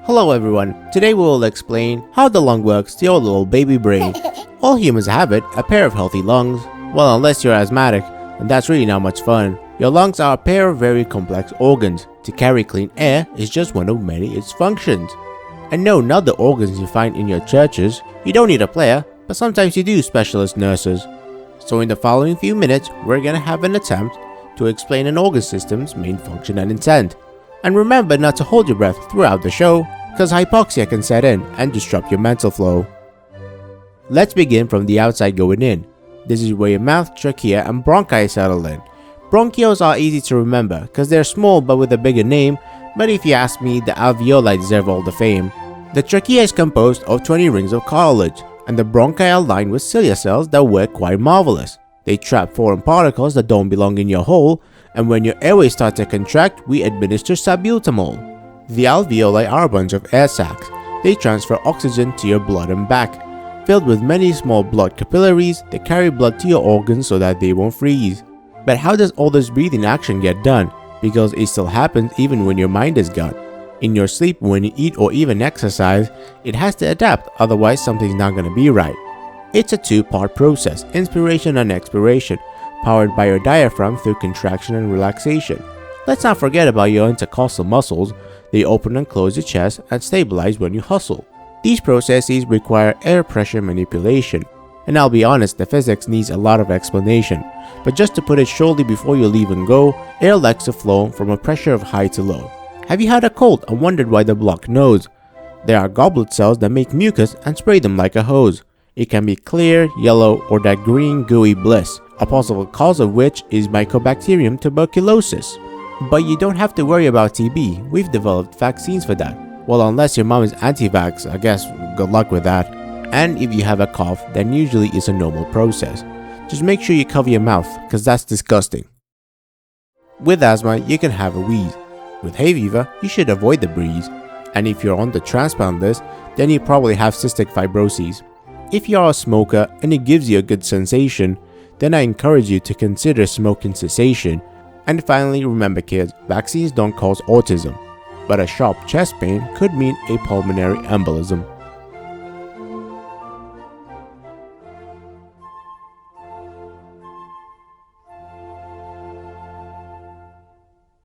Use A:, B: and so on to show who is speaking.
A: Hello everyone, today we will explain how the lung works to your little baby brain. All humans have it, a pair of healthy lungs. Well, unless you're asthmatic, and that's really not much fun. Your lungs are a pair of very complex organs. To carry clean air is just one of many its functions. And no, not the organs you find in your churches. You don't need a player, but sometimes you do, specialist nurses. So in the following few minutes, we're gonna have an attempt to explain an organ system's main function and intent. And remember not to hold your breath throughout the show, because hypoxia can set in and disrupt your mental flow. Let's begin from the outside going in. This is where your mouth, trachea, and bronchi settle in. Bronchioles are easy to remember because they're small but with a bigger name, but if you ask me, the alveoli deserve all the fame. The trachea is composed of 20 rings of cartilage, and the bronchi are lined with cilia cells that work quite marvelous. They trap foreign particles that don't belong in your hole, and when your airways start to contract, we administer salbutamol. The alveoli are a bunch of air sacs. They transfer oxygen to your blood and back. Filled with many small blood capillaries, they carry blood to your organs so that they won't freeze. But how does all this breathing action get done? Because it still happens even when your mind is gone. In your sleep, when you eat or even exercise, it has to adapt, otherwise something's not gonna be right. It's a two-part process, inspiration and expiration, powered by your diaphragm through contraction and relaxation. Let's not forget about your intercostal muscles. They open and close your chest and stabilize when you hustle. These processes require air pressure manipulation. And I'll be honest, the physics needs a lot of explanation. But just to put it shortly before you leave and go, air likes to flow from a pressure of high to low. Have you had a cold and wondered why the blocked nose? There are goblet cells that make mucus and spray them like a hose. It can be clear, yellow, or that green gooey bliss, a possible cause of which is Mycobacterium tuberculosis. But you don't have to worry about TB, we've developed vaccines for that. Well, unless your mom is anti-vax, I guess good luck with that. And if you have a cough, then usually it's a normal process. Just make sure you cover your mouth, cause that's disgusting. With asthma, you can have a wheeze. With hay fever, you should avoid the breeze. And if you're on the transplant list, then you probably have cystic fibrosis. If you are a smoker and it gives you a good sensation, then I encourage you to consider smoking cessation. And finally, remember kids, vaccines don't cause autism, but a sharp chest pain could mean a pulmonary embolism.